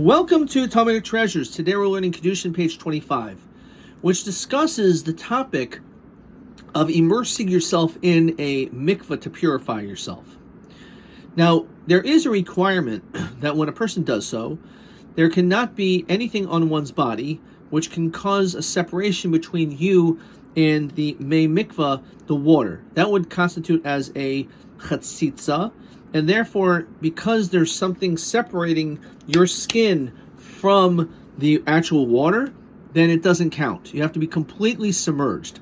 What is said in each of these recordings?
Welcome to Talmudic Treasures. Today we're learning Kiddushin, page 25, which discusses the topic of immersing yourself in a mikvah to purify yourself. Now, there is a requirement that when a person does so, there cannot be anything on one's body which can cause a separation between you and the mei mikvah, the water. That would constitute as a chatzitza. And therefore, because there's something separating your skin from the actual water, then it doesn't count. You have to be completely submerged.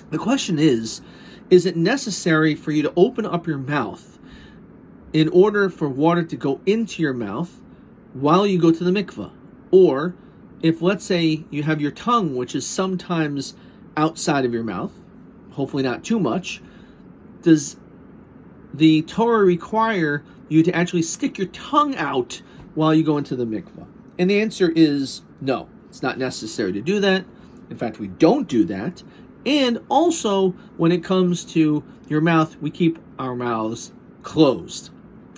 The question is it necessary for you to open up your mouth in order for water to go into your mouth while you go to the mikvah? Or if, let's say, you have your tongue, which is sometimes outside of your mouth, hopefully not too much, does the Torah require you to actually stick your tongue out while you go into the mikvah? And the answer is no. It's not necessary to do that. In fact, we don't do that. And also, when it comes to your mouth, we keep our mouths closed.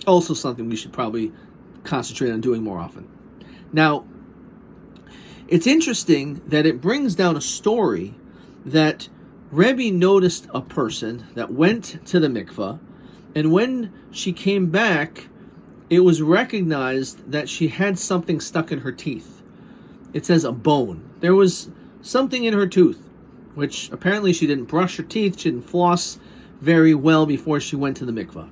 Also something we should probably concentrate on doing more often. Now, it's interesting that it brings down a story that Rabbi noticed a person that went to the mikvah, and when she came back, it was recognized that she had something stuck in her teeth. It says a bone. There was something in her tooth, which apparently she didn't brush her teeth, she didn't floss very well before she went to the mikvah.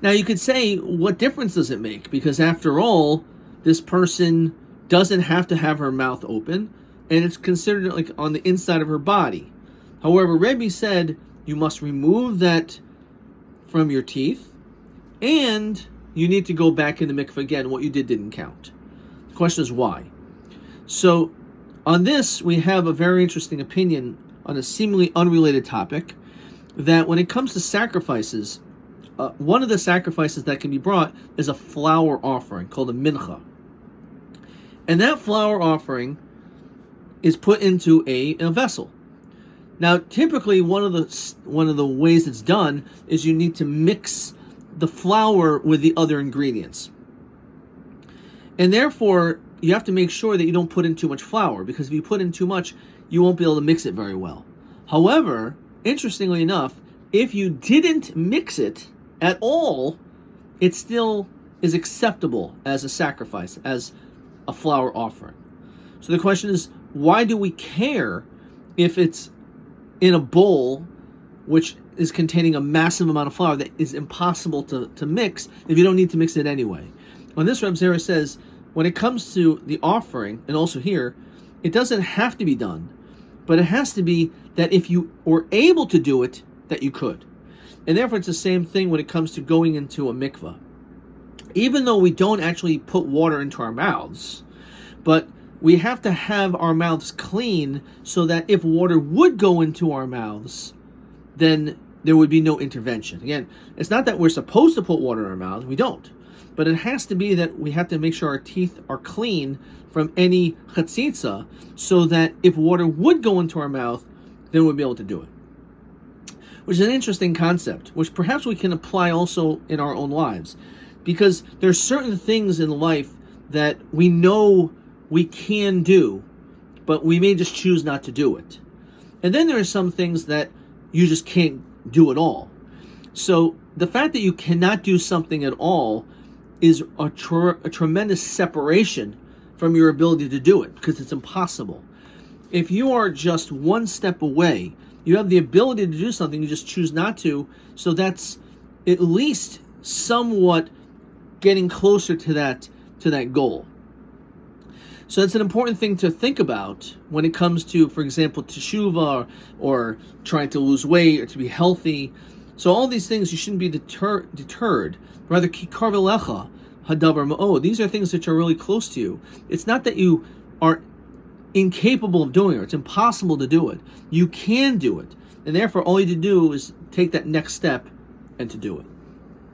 Now you could say, what difference does it make? Because after all, this person doesn't have to have her mouth open, and it's considered like on the inside of her body. However, Rabbi said you must remove that from your teeth, and you need to go back in the mikvah again. What you did didn't count. The question is why. So on this, we have a very interesting opinion on a seemingly unrelated topic, that when it comes to sacrifices, one of the sacrifices that can be brought is a flour offering called a mincha. And that flour offering is put into a vessel. Now, typically, one of the ways it's done is you need to mix the flour with the other ingredients. And therefore, you have to make sure that you don't put in too much flour, because if you put in too much, you won't be able to mix it very well. However, interestingly enough, if you didn't mix it at all, it still is acceptable as a sacrifice, as a flour offering. So the question is, why do we care if it's in a bowl which is containing a massive amount of flour that is impossible to mix if you don't need to mix it anyway? On this, Reb Zera says, when it comes to the offering, and also here, it doesn't have to be done, but it has to be that if you were able to do it, that you could. And therefore, it's the same thing when it comes to going into a mikvah. Even though we don't actually put water into our mouths, but we have to have our mouths clean so that if water would go into our mouths, then there would be no intervention. Again, it's not that we're supposed to put water in our mouths, we don't. But it has to be that we have to make sure our teeth are clean from any chatzitza, so that if water would go into our mouth, then we'll be able to do it. Which is an interesting concept, which perhaps we can apply also in our own lives. Because there are certain things in life that we know we can do, but we may just choose not to do it. And then there are some things that you just can't do at all. So the fact that you cannot do something at all is a tremendous separation from your ability to do it, because it's impossible. If you are just one step away, you have the ability to do something, you just choose not to, so that's at least somewhat getting closer to that goal. So it's an important thing to think about when it comes to, for example, teshuvah, or trying to lose weight or to be healthy. So all these things, you shouldn't be deterred. Rather, kikar v'lecha hadavar ma'od. These are things which are really close to you. It's not that you are incapable of doing it. It's impossible to do it. You can do it. And therefore, all you need to do is take that next step and to do it.